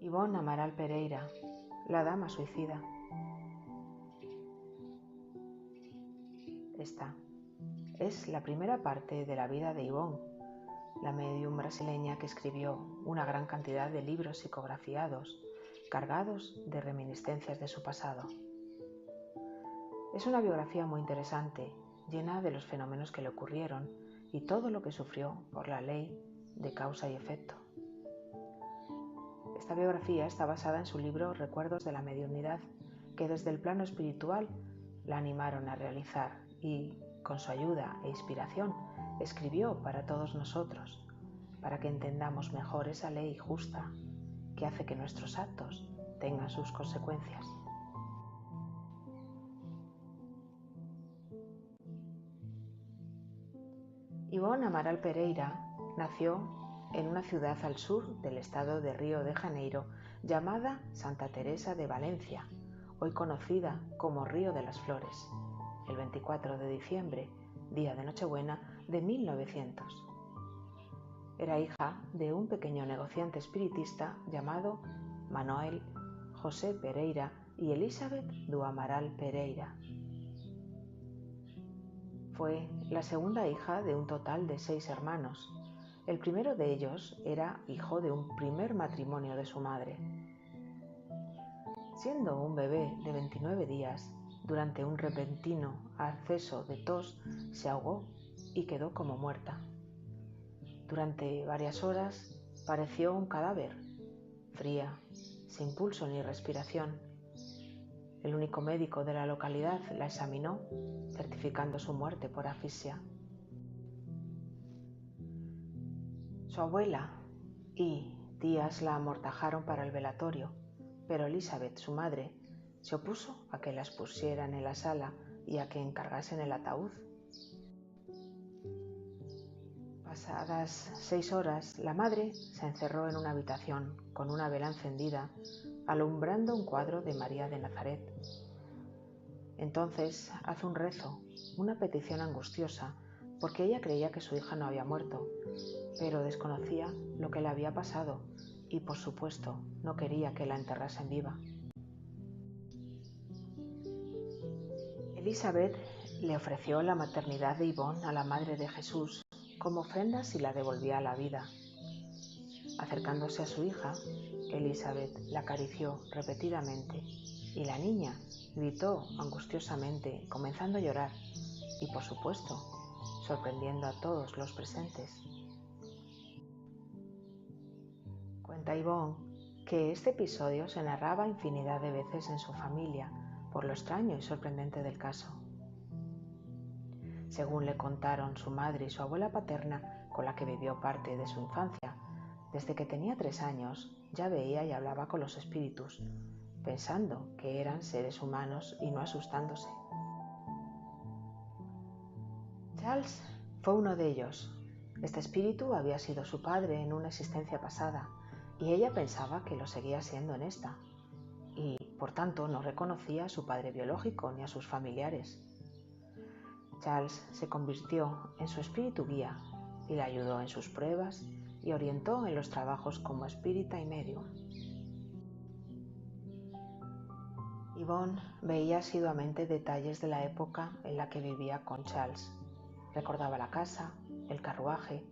Ivonne Amaral Pereira, la dama suicida. Esta es la primera parte de la vida de Ivonne, la médium brasileña que escribió una gran cantidad de libros psicografiados, cargados de reminiscencias de su pasado. Es una biografía muy interesante, llena de los fenómenos que le ocurrieron y todo lo que sufrió por la ley de causa y efecto. Esta biografía está basada en su libro Recuerdos de la mediunidad, que desde el plano espiritual la animaron a realizar y, con su ayuda e inspiración, escribió para todos nosotros, para que entendamos mejor esa ley justa que hace que nuestros actos tengan sus consecuencias. Ivonne Amaral Pereira nació en una ciudad al sur del estado de Río de Janeiro llamada Santa Teresa de Valencia, hoy conocida como Río de las Flores, el 24 de diciembre, día de Nochebuena de 1900. Era hija de un pequeño negociante espiritista llamado Manuel José Pereira y Elizabeth do Amaral Pereira. Fue la segunda hija de un total de 6 hermanos. El primero de ellos era hijo de un primer matrimonio de su madre. Siendo un bebé de 29 días, durante un repentino acceso de tos, se ahogó y quedó como muerta. Durante varias horas pareció un cadáver, fría, sin pulso ni respiración. El único médico de la localidad la examinó, certificando su muerte por asfixia. Su abuela y tías la amortajaron para el velatorio, pero Elizabeth, su madre, se opuso a que la expusieran en la sala y a que encargasen el ataúd. Pasadas 6 horas, la madre se encerró en una habitación con una vela encendida, alumbrando un cuadro de María de Nazaret. Entonces hace un rezo, una petición angustiosa, porque ella creía que su hija no había muerto, pero desconocía lo que le había pasado y, por supuesto, no quería que la enterrasen viva. Elizabeth le ofreció la maternidad de Ivonne a la Madre de Jesús como ofrenda si la devolvía a la vida. Acercándose a su hija, Elizabeth la acarició repetidamente y la niña gritó angustiosamente, comenzando a llorar y, por supuesto, sorprendiendo a todos los presentes. Cuenta Ivonne que este episodio se narraba infinidad de veces en su familia por lo extraño y sorprendente del caso. Según le contaron su madre y su abuela paterna, con la que vivió parte de su infancia, desde que tenía 3 años ya veía y hablaba con los espíritus, pensando que eran seres humanos y no asustándose. Charles fue uno de ellos. Este espíritu había sido su padre en una existencia pasada y ella pensaba que lo seguía siendo en esta, y por tanto no reconocía a su padre biológico ni a sus familiares. Charles se convirtió en su espíritu guía y le ayudó en sus pruebas y orientó en los trabajos como espírita y medium. Ivonne veía asiduamente detalles de la época en la que vivía con Charles. Recordaba la casa, el carruaje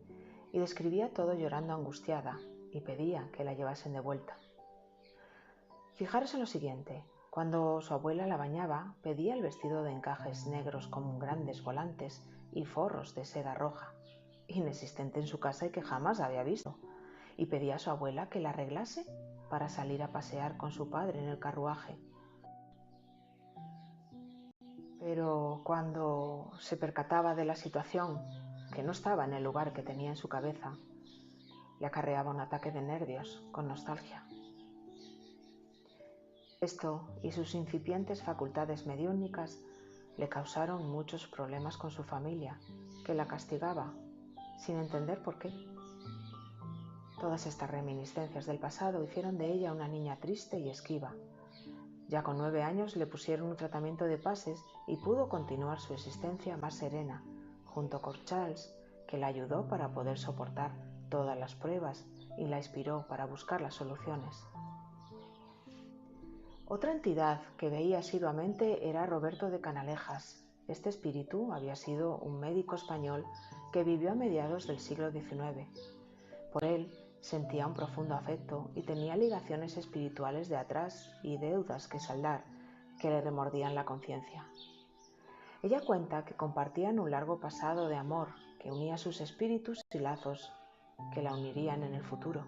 y describía todo llorando angustiada y pedía que la llevasen de vuelta. Fijaros en lo siguiente. Cuando su abuela la bañaba, pedía el vestido de encajes negros con grandes volantes y forros de seda roja, inexistente en su casa y que jamás había visto, y pedía a su abuela que la arreglase para salir a pasear con su padre en el carruaje. Pero cuando se percataba de la situación, que no estaba en el lugar que tenía en su cabeza, le acarreaba un ataque de nervios con nostalgia. Esto y sus incipientes facultades mediúnicas le causaron muchos problemas con su familia, que la castigaba, sin entender por qué. Todas estas reminiscencias del pasado hicieron de ella una niña triste y esquiva. Ya con 9 años le pusieron un tratamiento de pases y pudo continuar su existencia más serena, junto con Charles, que la ayudó para poder soportar todas las pruebas y la inspiró para buscar las soluciones. Otra entidad que veía asiduamente era Roberto de Canalejas. Este espíritu había sido un médico español que vivió a mediados del siglo XIX. Por él sentía un profundo afecto y tenía ligaciones espirituales de atrás y deudas que saldar que le remordían la conciencia. Ella cuenta que compartían un largo pasado de amor que unía sus espíritus y lazos que la unirían en el futuro.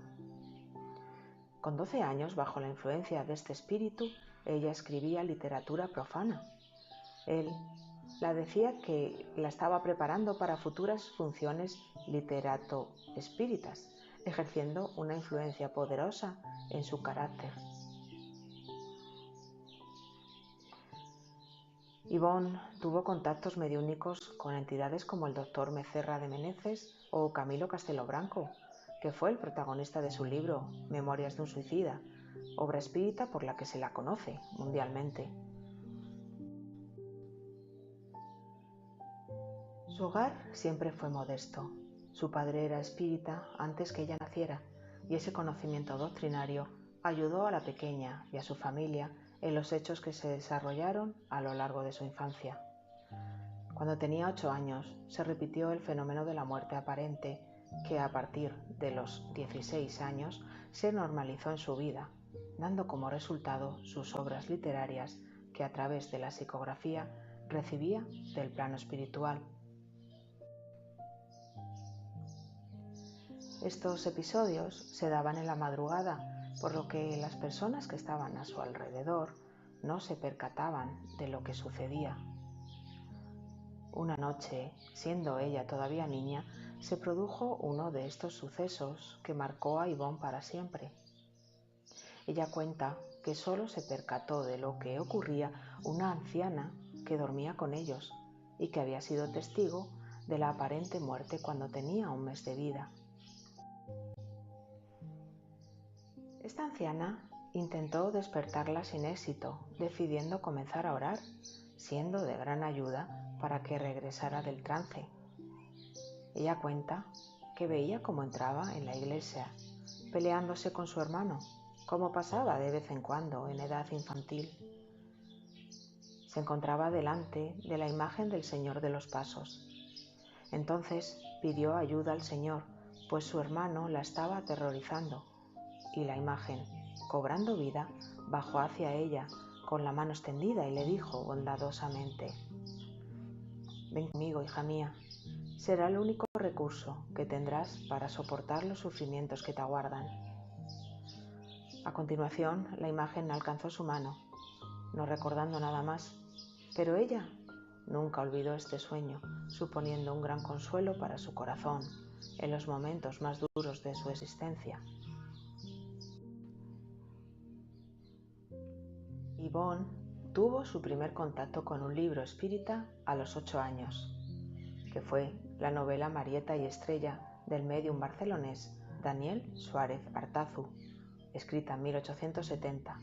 Con 12 años, bajo la influencia de este espíritu, ella escribía literatura profana. Él la decía que la estaba preparando para futuras funciones literato-espíritas, ejerciendo una influencia poderosa en su carácter. Yvonne tuvo contactos mediúnicos con entidades como el doctor Mecerra de Meneses o Camilo Castelo Branco, que fue el protagonista de su libro Memorias de un suicida, obra espírita por la que se la conoce mundialmente. Su hogar siempre fue modesto. Su padre era espírita antes que ella naciera, y ese conocimiento doctrinario ayudó a la pequeña y a su familia en los hechos que se desarrollaron a lo largo de su infancia. Cuando tenía 8 años, se repitió el fenómeno de la muerte aparente, que a partir de los 16 años se normalizó en su vida, dando como resultado sus obras literarias que a través de la psicografía recibía del plano espiritual. Estos episodios se daban en la madrugada, por lo que las personas que estaban a su alrededor no se percataban de lo que sucedía. Una noche, siendo ella todavía niña, se produjo uno de estos sucesos que marcó a Yvonne para siempre. Ella cuenta que solo se percató de lo que ocurría una anciana que dormía con ellos y que había sido testigo de la aparente muerte cuando tenía un mes de vida. Esta anciana intentó despertarla sin éxito, decidiendo comenzar a orar, siendo de gran ayuda para que regresara del trance. Ella cuenta que veía cómo entraba en la iglesia, peleándose con su hermano, como pasaba de vez en cuando en edad infantil. Se encontraba delante de la imagen del Señor de los Pasos. Entonces pidió ayuda al Señor, pues su hermano la estaba aterrorizando, y la imagen, cobrando vida, bajó hacia ella con la mano extendida y le dijo bondadosamente: «Ven conmigo, hija mía, será el único recurso que tendrás para soportar los sufrimientos que te aguardan». A continuación, la imagen alcanzó su mano, no recordando nada más, pero ella nunca olvidó este sueño, suponiendo un gran consuelo para su corazón en los momentos más duros de su existencia. Yvonne tuvo su primer contacto con un libro espírita a los 8 años, que fue la novela Marieta y Estrella del médium barcelonés Daniel Suárez Artazu, escrita en 1870,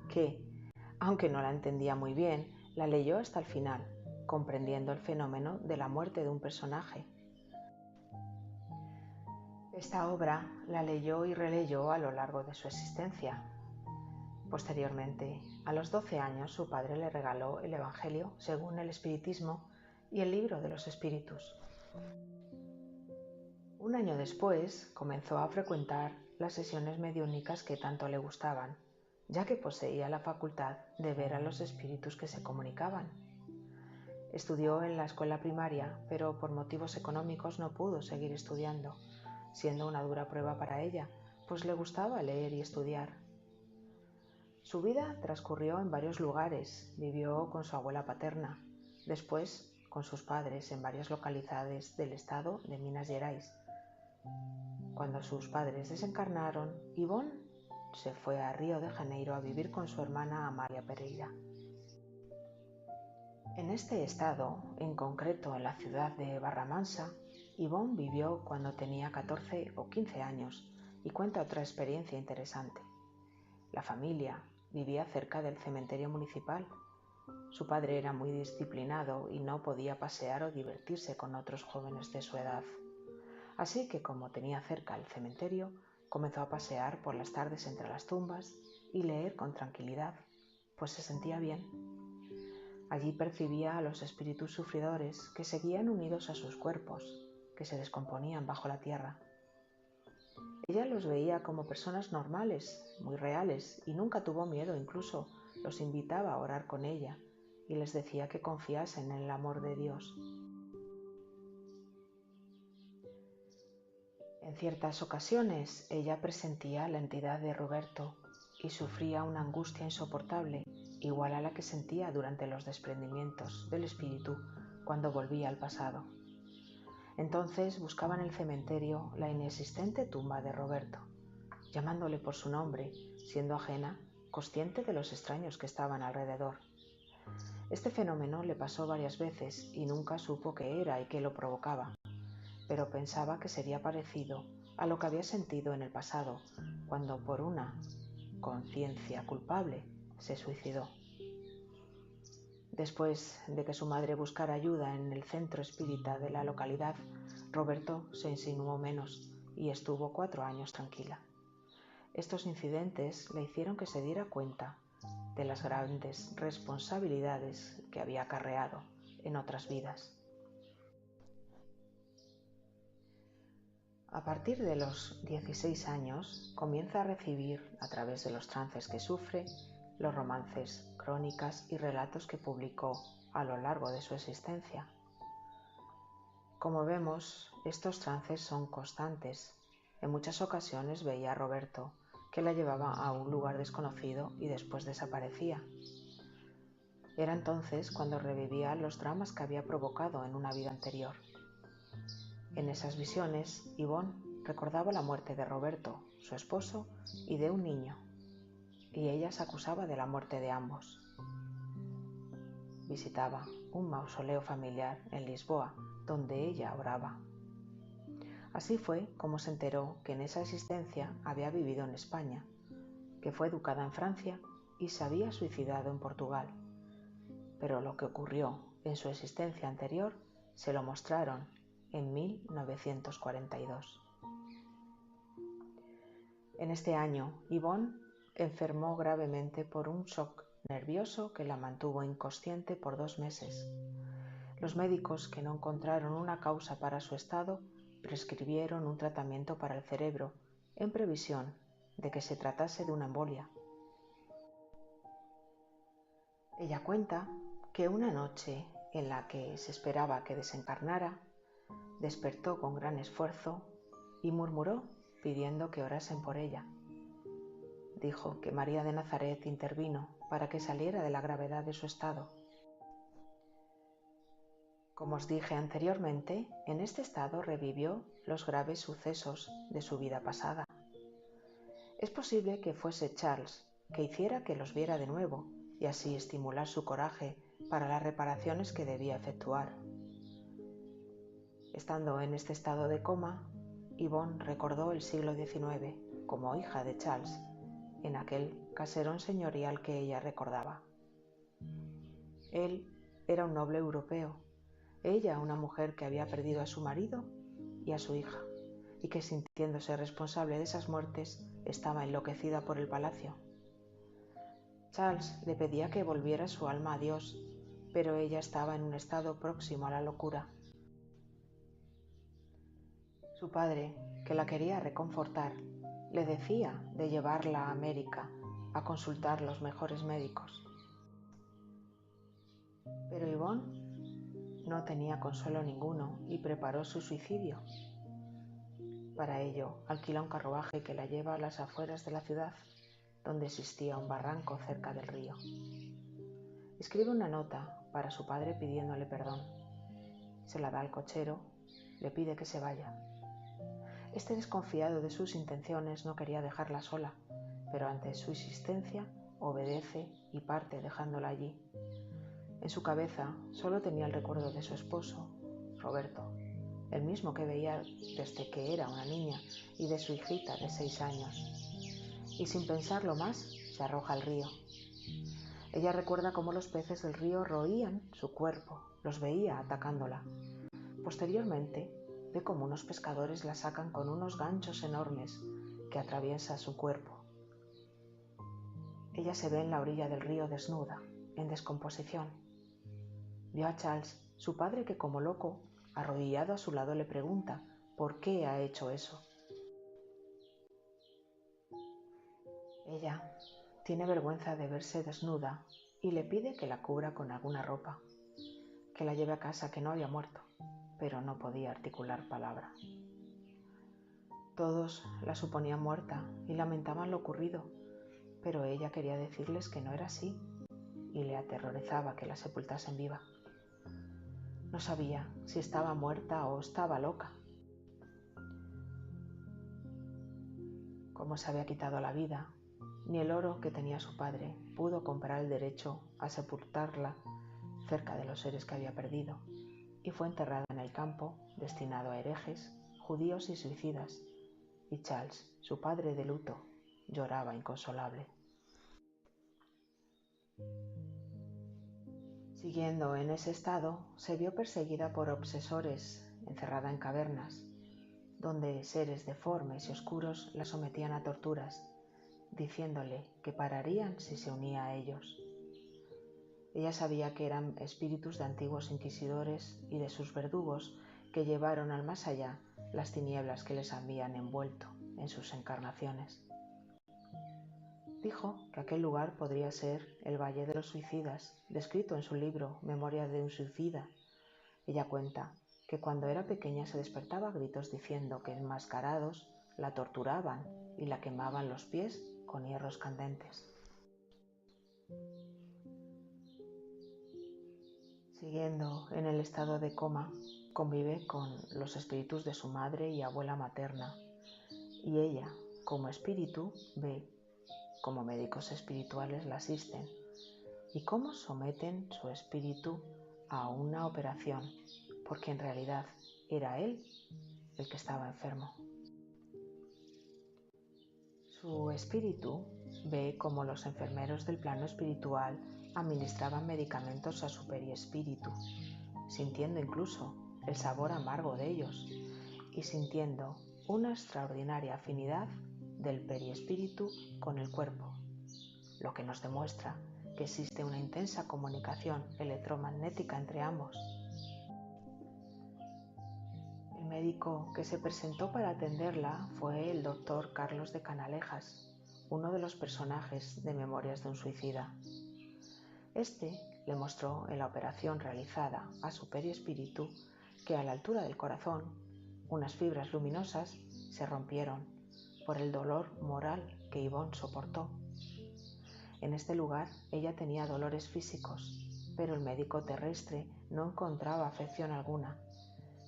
que, aunque no la entendía muy bien, la leyó hasta el final, comprendiendo el fenómeno de la muerte de un personaje. Esta obra la leyó y releyó a lo largo de su existencia. Posteriormente, a los 12 años, su padre le regaló el Evangelio según el Espiritismo y el Libro de los Espíritus. Un año después, comenzó a frecuentar las sesiones mediúnicas que tanto le gustaban, ya que poseía la facultad de ver a los espíritus que se comunicaban. Estudió en la escuela primaria, pero por motivos económicos no pudo seguir estudiando, siendo una dura prueba para ella, pues le gustaba leer y estudiar. Su vida transcurrió en varios lugares. Vivió con su abuela paterna, después con sus padres en varias localidades del estado de Minas Gerais. Cuando sus padres desencarnaron, Yvonne se fue a Río de Janeiro a vivir con su hermana Amalia Pereira. En este estado, en concreto en la ciudad de Barramansa, Yvonne vivió cuando tenía 14 o 15 años y cuenta otra experiencia interesante. La familia vivía cerca del cementerio municipal. Su padre era muy disciplinado y no podía pasear o divertirse con otros jóvenes de su edad. Así que, como tenía cerca el cementerio, comenzó a pasear por las tardes entre las tumbas y leer con tranquilidad. pues se sentía bien. Allí percibía a los espíritus sufridores que seguían unidos a sus cuerpos, que se descomponían bajo la tierra. Ella los veía como personas normales, muy reales, y nunca tuvo miedo, incluso los invitaba a orar con ella y les decía que confiasen en el amor de Dios. En ciertas ocasiones ella presentía la entidad de Roberto y sufría una angustia insoportable, igual a la que sentía durante los desprendimientos del espíritu cuando volvía al pasado. Entonces buscaba en el cementerio la inexistente tumba de Roberto, llamándole por su nombre, siendo ajena, consciente de los extraños que estaban alrededor. Este fenómeno le pasó varias veces y nunca supo qué era y qué lo provocaba, pero pensaba que sería parecido a lo que había sentido en el pasado, cuando por una conciencia culpable se suicidó. Después de que su madre buscara ayuda en el centro espírita de la localidad, Roberto se insinuó menos y estuvo 4 años tranquila. Estos incidentes le hicieron que se diera cuenta de las grandes responsabilidades que había acarreado en otras vidas. A partir de los 16 años comienza a recibir, a través de los trances que sufre, los romances, crónicas y relatos que publicó a lo largo de su existencia. Como vemos, estos trances son constantes. En muchas ocasiones veía a Roberto que la llevaba a un lugar desconocido y después desaparecía. Era entonces cuando revivía los dramas que había provocado en una vida anterior. En esas visiones, Yvonne recordaba la muerte de Roberto, su esposo, y de un niño, y ella se acusaba de la muerte de ambos. Visitaba un mausoleo familiar en Lisboa, donde ella oraba. Así fue como se enteró que en esa existencia había vivido en España, que fue educada en Francia y se había suicidado en Portugal. Pero lo que ocurrió en su existencia anterior se lo mostraron en 1942. En este año, Yvonne enfermó gravemente por un shock nervioso que la mantuvo inconsciente por 2 meses. Los médicos, que no encontraron una causa para su estado, prescribieron un tratamiento para el cerebro en previsión de que se tratase de una embolia. Ella cuenta que una noche en la que se esperaba que desencarnara, despertó con gran esfuerzo y murmuró pidiendo que orasen por ella. Dijo que María de Nazaret intervino para que saliera de la gravedad de su estado. Como os dije anteriormente, en este estado revivió los graves sucesos de su vida pasada. Es posible que fuese Charles, que hiciera que los viera de nuevo y así estimular su coraje para las reparaciones que debía efectuar. Estando en este estado de coma, Yvonne recordó el siglo XIX como hija de Charles, en aquel caserón señorial que ella recordaba. Él era un noble europeo, ella una mujer que había perdido a su marido y a su hija, y que sintiéndose responsable de esas muertes estaba enloquecida por el palacio. Charles le pedía que volviera su alma a Dios, pero ella estaba en un estado próximo a la locura. Su padre, que la quería reconfortar, le decía de llevarla a América a consultar los mejores médicos. Pero Yvonne no tenía consuelo ninguno y preparó su suicidio. Para ello, alquila un carruaje que la lleva a las afueras de la ciudad, donde existía un barranco cerca del río. Escribe una nota para su padre pidiéndole perdón. Se la da al cochero, le pide que se vaya. Este, desconfiado de sus intenciones, no quería dejarla sola, pero ante su insistencia obedece y parte dejándola allí. En su cabeza solo tenía el recuerdo de su esposo, Roberto, el mismo que veía desde que era una niña, y de su hijita de 6 años. Y sin pensarlo más, se arroja al río. Ella recuerda cómo los peces del río roían su cuerpo, los veía atacándola. Posteriormente, ve cómo unos pescadores la sacan con unos ganchos enormes que atraviesan su cuerpo. ella se ve en la orilla del río desnuda, en descomposición. Vio a Charles, su padre, que como loco, arrodillado a su lado, le pregunta por qué ha hecho eso. Ella tiene vergüenza de verse desnuda y le pide que la cubra con alguna ropa, que la lleve a casa, que no había muerto, pero no podía articular palabra. Todos la suponían muerta y lamentaban lo ocurrido, pero ella quería decirles que no era así y le aterrorizaba que la sepultasen viva. No sabía si estaba muerta o estaba loca. Como se había quitado la vida, ni el oro que tenía su padre pudo comprar el derecho a sepultarla cerca de los seres que había perdido, y fue enterrada en el campo destinado a herejes, judíos y suicidas, y Charles, su padre de luto, lloraba inconsolable. Siguiendo en ese estado, se vio perseguida por obsesores, encerrada en cavernas, donde seres deformes y oscuros la sometían a torturas, diciéndole que pararían si se unía a ellos. Ella sabía que eran espíritus de antiguos inquisidores y de sus verdugos que llevaron al más allá las tinieblas que les habían envuelto en sus encarnaciones. Dijo que aquel lugar podría ser el Valle de los Suicidas, descrito en su libro Memorias de un suicida. Ella cuenta que cuando era pequeña se despertaba a gritos diciendo que enmascarados la torturaban y la quemaban los pies con hierros candentes. Siguiendo en el estado de coma, convive con los espíritus de su madre y abuela materna, y ella, como espíritu, ve cómo médicos espirituales la asisten y cómo someten su espíritu a una operación, porque en realidad era él el que estaba enfermo. Su espíritu ve cómo los enfermeros del plano espiritual administraban medicamentos a su periespíritu, sintiendo incluso el sabor amargo de ellos y sintiendo una extraordinaria afinidad del periespíritu con el cuerpo, lo que nos demuestra que existe una intensa comunicación electromagnética entre ambos. El médico que se presentó para atenderla fue el doctor Carlos de Canalejas, uno de los personajes de Memorias de un suicida. Este le mostró en la operación realizada a su periespíritu que a la altura del corazón unas fibras luminosas se rompieron por el dolor moral que Yvonne soportó. En este lugar ella tenía dolores físicos, pero el médico terrestre no encontraba afección alguna.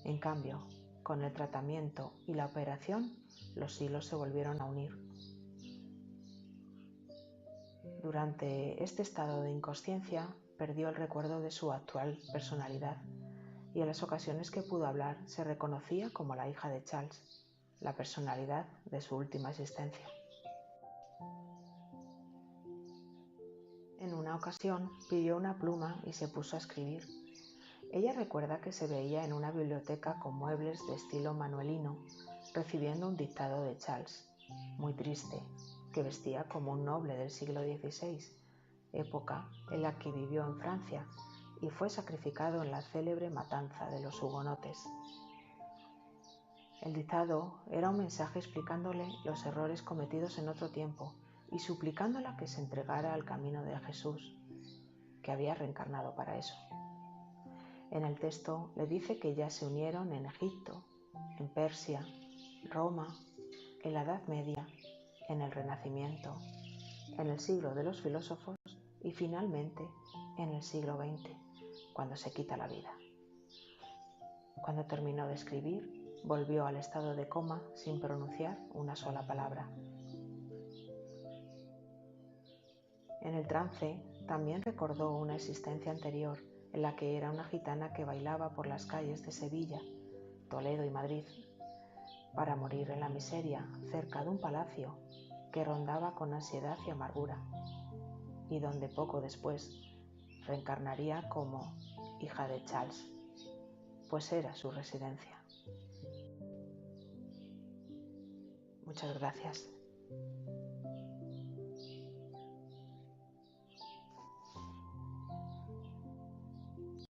En cambio, con el tratamiento y la operación, los hilos se volvieron a unir. Durante este estado de inconsciencia, perdió el recuerdo de su actual personalidad y en las ocasiones que pudo hablar se reconocía como la hija de Charles, la personalidad de su última existencia. En una ocasión pidió una pluma y se puso a escribir. Ella recuerda que se veía en una biblioteca con muebles de estilo manuelino, recibiendo un dictado de Charles, muy triste, que vestía como un noble del siglo XVI, época en la que vivió en Francia y fue sacrificado en la célebre matanza de los hugonotes. El dictado era un mensaje explicándole los errores cometidos en otro tiempo y suplicándola que se entregara al camino de Jesús, que había reencarnado para eso. En el texto le dice que ya se unieron en Egipto, en Persia, Roma, en la Edad Media, en el Renacimiento, en el siglo de los filósofos y finalmente en el siglo XX, cuando se quita la vida. Cuando terminó de escribir, volvió al estado de coma sin pronunciar una sola palabra. En el trance también recordó una existencia anterior en la que era una gitana que bailaba por las calles de Sevilla, Toledo y Madrid, para morir en la miseria cerca de un palacio que rondaba con ansiedad y amargura, y donde poco después reencarnaría como hija de Charles, pues era su residencia. Muchas gracias.